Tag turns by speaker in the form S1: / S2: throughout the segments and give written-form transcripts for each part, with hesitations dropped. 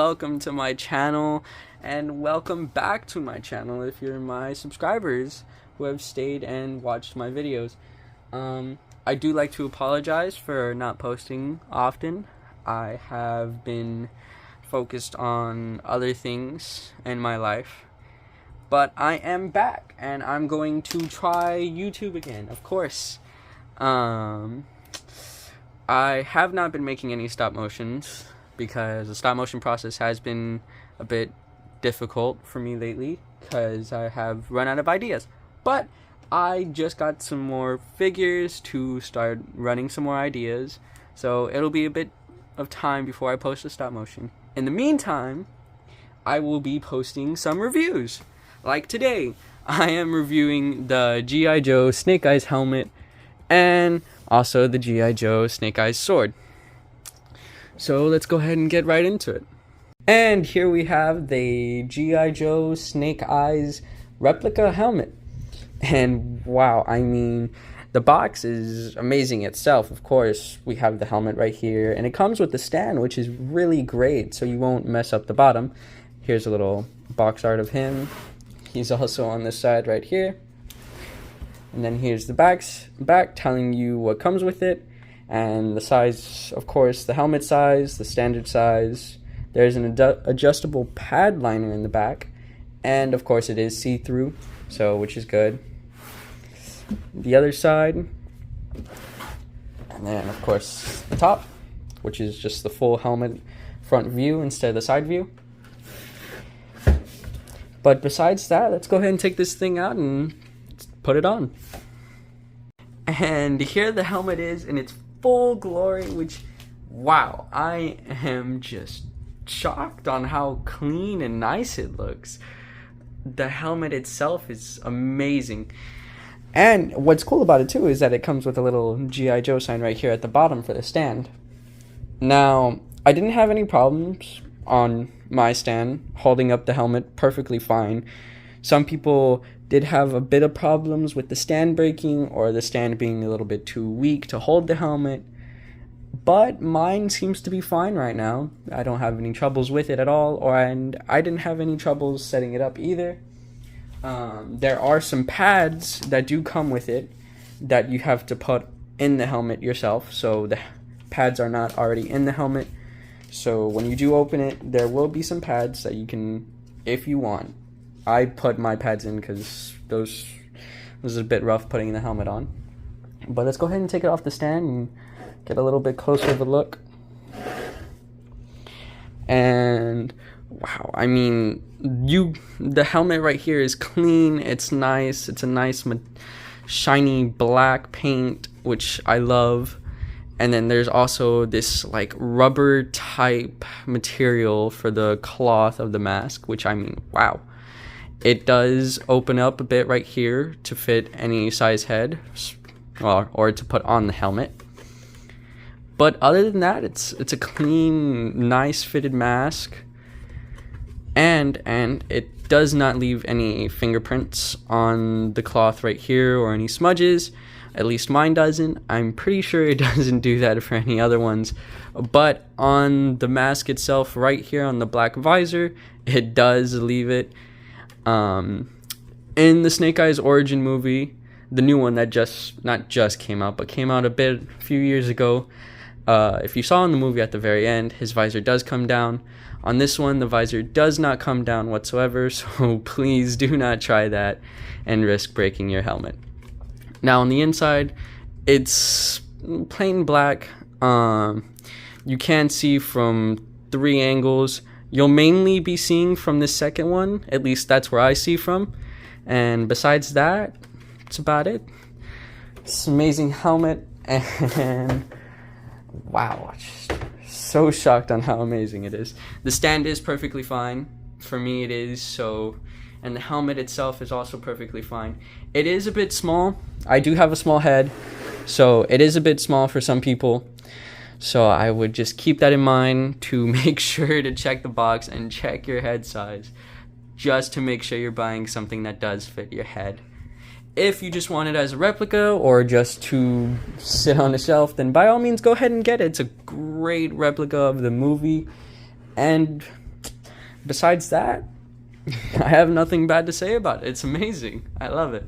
S1: welcome to my channel, and welcome back to my channel if you're my subscribers who have stayed and watched my videos. I do like to apologize for not posting often. I have been focused on other things in my life, but I am back and I'm going to try YouTube again, of course. I have not been making any stop motions because the stop motion process has been a bit difficult for me lately because I have run out of ideas. But I just got some more figures to start running some more ideas, so it'll be a bit of time before I post a stop motion. In the meantime, I will be posting some reviews. Like today, I am reviewing the G.I. Joe Snake Eyes helmet and also the G.I. Joe Snake Eyes sword. So let's go ahead and get right into it. And here we have the G.I. Joe Snake Eyes replica helmet. And wow, I mean, the box is amazing itself. Of course, we have the helmet right here, and it comes with the stand, which is really great, so you won't mess up the bottom. Here's a little box art of him. He's also on this side right here. And then here's the back telling you what comes with it, and the size, of course, the helmet size, the standard size. There's an adjustable pad liner in the back, and of course it is see-through, so which is good. The other side, and then of course the top, which is just the full helmet front view instead of the side view. But besides that, let's go ahead and take this thing out and put it on. And here the helmet is in its full glory, which, wow, I am just shocked on how clean and nice it looks. The helmet itself is amazing. And what's cool about it too is that it comes with a little G.I. Joe sign right here at the bottom for the stand. Now, I didn't have any problems on my stand holding up the helmet perfectly fine. Some people did have a bit of problems with the stand breaking or the stand being a little bit too weak to hold the helmet, but mine seems to be fine right now. I don't have any troubles with it at all, and I didn't have any troubles setting it up either. There are some pads that do come with it that you have to put in the helmet yourself, so the pads are not already in the helmet. So when you do open it, there will be some pads that you can, if you want. I put my pads in because those was a bit rough putting the helmet on. But let's go ahead and take it off the stand and get a little bit closer of a look. And wow, I mean, the helmet right here is clean. It's nice. It's a nice shiny black paint, which I love. And then there's also this like rubber type material for the cloth of the mask, which, I mean, wow. It does open up a bit right here to fit any size head, or to put on the helmet. But other than that, it's a clean, nice fitted mask, and it does not leave any fingerprints on the cloth right here or any smudges. At least mine doesn't. I'm pretty sure it doesn't do that for any other ones. But on the mask itself, right here on the black visor, it does leave it. In the Snake Eyes origin movie, the new one that not just came out, but came out a few years ago, if you saw in the movie at the very end, his visor does come down. On this one, the visor does not come down whatsoever, so please do not try that and risk breaking your helmet. Now on the inside, it's plain black. You can see from 3 angles. You'll mainly be seeing from the second one, at least that's where I see from. And besides that, that's about it. It's an amazing helmet, and wow, just so shocked on how amazing it is. The stand is perfectly fine. For me it is, so, and the helmet itself is also perfectly fine. It is a bit small. I do have a small head, so it is a bit small for some people. So I would just keep that in mind to make sure to check the box and check your head size, just to make sure you're buying something that does fit your head. If you just want it as a replica or just to sit on a shelf, then by all means go ahead and get it. It's a great replica of the movie, and Besides that, I have nothing bad to say about it. It's amazing. I love it.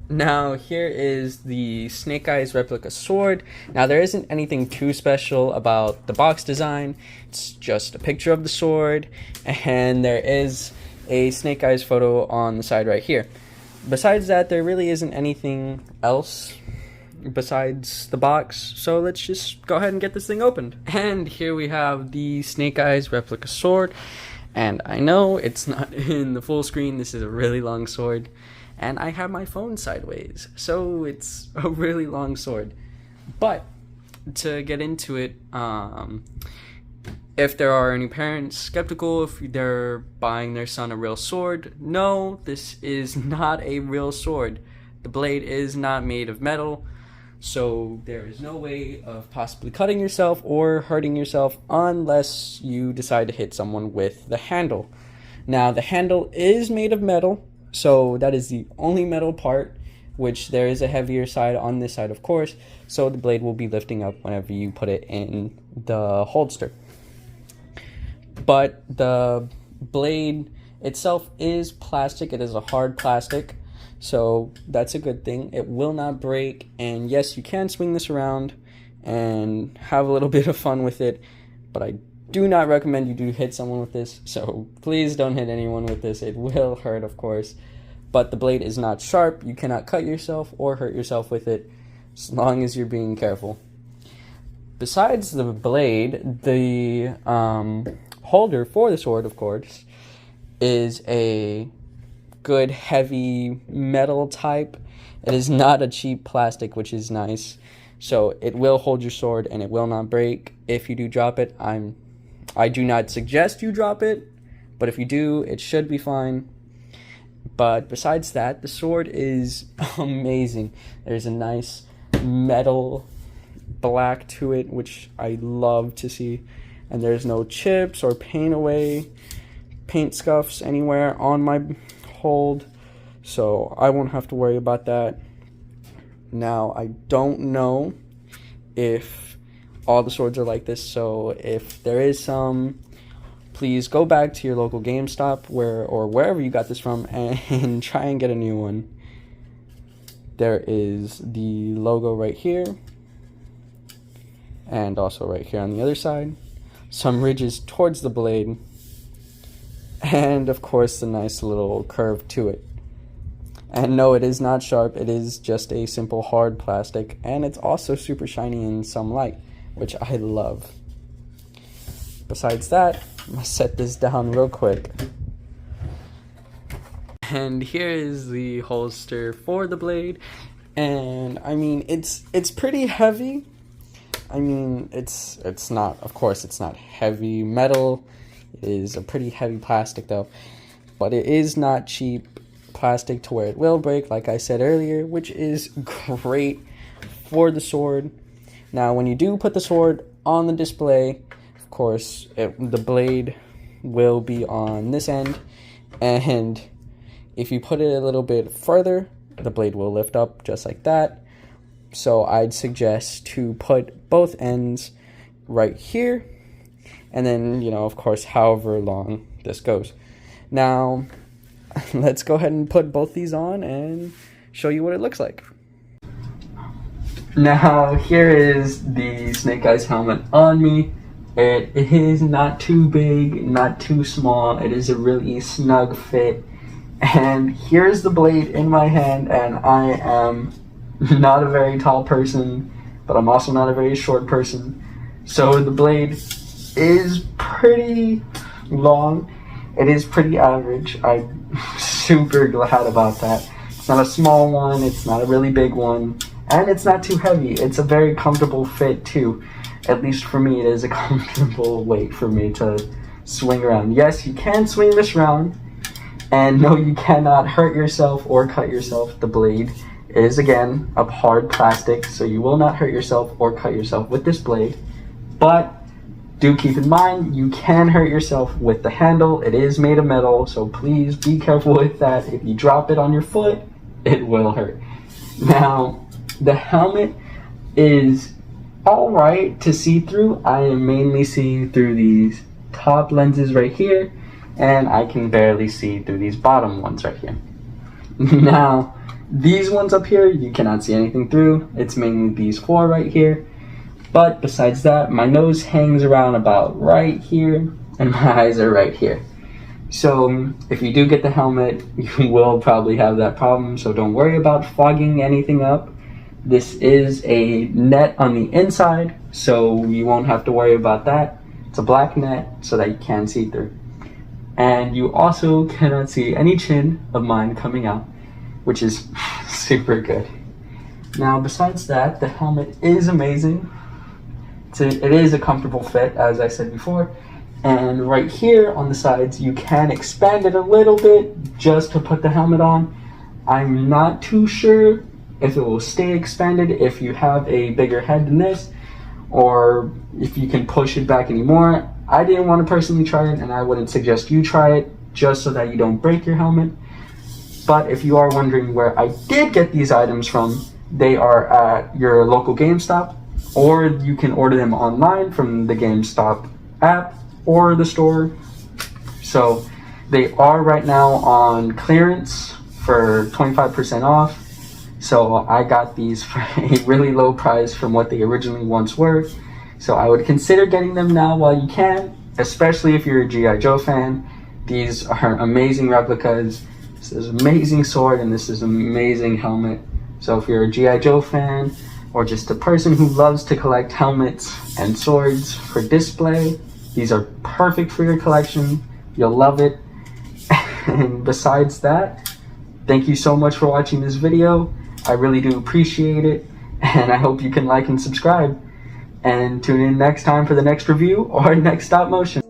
S1: Now, here is the Snake Eyes replica sword. Now, there isn't anything too special about the box design. It's just a picture of the sword, and there is a Snake Eyes photo on the side right here. Besides that, there really isn't anything else besides the box, so let's just go ahead and get this thing opened. And here we have the Snake Eyes replica sword, and I know it's not in the full screen. This is a really long sword, and I have my phone sideways, so it's a really long sword. But to get into it, if there are any parents skeptical if they're buying their son a real sword, no, this is not a real sword. The blade is not made of metal, so there is no way of possibly cutting yourself or hurting yourself unless you decide to hit someone with the handle. Now, the handle is made of metal, so that is the only metal part, which there is a heavier side on this side, of course, so the blade will be lifting up whenever you put it in the holster. But the blade itself is plastic. It is a hard plastic, so that's a good thing. It will not break, and yes, you can swing this around and have a little bit of fun with it, but I do not recommend you do hit someone with this, so please don't hit anyone with this. It will hurt, of course, but the blade is not sharp. You cannot cut yourself or hurt yourself with it as long as you're being careful. Besides the blade, the holder for the sword, of course, is a good heavy metal type. It is not a cheap plastic, which is nice, so it will hold your sword and it will not break if you do drop it. I do not suggest you drop it, but if you do, it should be fine. But besides that, the sword is amazing. There's a nice metal black to it, which I love to see, and there's no chips or paint scuffs anywhere on my hold, so I won't have to worry about that. Now, I don't know if all the swords are like this, so if there is some, please go back to your local GameStop or wherever you got this from and try and get a new one. There is the logo right here, and also right here on the other side. Some ridges towards the blade, and of course the nice little curve to it. And no, it is not sharp. It is just a simple hard plastic, and it's also super shiny in some light, which I love. Besides that, I'm gonna set this down real quick. And here is the holster for the blade, and I mean it's pretty heavy. I mean it's not, of course it's not heavy metal. It is a pretty heavy plastic though, but it is not cheap plastic to where it will break, like I said earlier, which is great for the sword. Now, when you do put the sword on the display, of course, the blade will be on this end, and if you put it a little bit further, the blade will lift up just like that. So I'd suggest to put both ends right here, and then, you know, of course, however long this goes. Now, let's go ahead and put both these on and show you what it looks like. Now, here is the Snake Eyes helmet on me. It is not too big, not too small. It is a really snug fit. And here's the blade in my hand, and I am not a very tall person, but I'm also not a very short person. So the blade is pretty long. It is pretty average. I'm super glad about that. It's not a small one, it's not a really big one, and it's not too heavy. It's a very comfortable fit too. At least for me, it is a comfortable weight for me to swing around. Yes, you can swing this around, and no, you cannot hurt yourself or cut yourself. The blade is, again, a hard plastic, so you will not hurt yourself or cut yourself with this blade. But do keep in mind, you can hurt yourself with the handle. It is made of metal, so please be careful with that. If you drop it on your foot, it will hurt. Now, the helmet is alright to see through. I am mainly seeing through these top lenses right here, and I can barely see through these bottom ones right here. Now, these ones up here, you cannot see anything through. It's mainly these 4 right here. But besides that, my nose hangs around about right here, and my eyes are right here. So if you do get the helmet, you will probably have that problem, so don't worry about fogging anything up. This is a net on the inside, so you won't have to worry about that. It's a black net so that you can see through. And you also cannot see any chin of mine coming out, which is super good. Now besides that, the helmet is amazing. It is a comfortable fit, as I said before. And right here on the sides, you can expand it a little bit just to put the helmet on. I'm not too sure if it will stay expanded if you have a bigger head than this, or if you can push it back anymore. I didn't want to personally try it, and I wouldn't suggest you try it just so that you don't break your helmet. But if you are wondering where I did get these items from, they are at your local GameStop, or you can order them online from the GameStop app or the store. So they are right now on clearance for 25% off. So I got these for a really low price from what they originally once were. So I would consider getting them now while you can, especially if you're a G.I. Joe fan. These are amazing replicas. This is an amazing sword, and this is an amazing helmet. So if you're a G.I. Joe fan, or just a person who loves to collect helmets and swords for display, these are perfect for your collection. You'll love it. And besides that, thank you so much for watching this video. I really do appreciate it, and I hope you can like and subscribe. And tune in next time for the next review or next stop motion.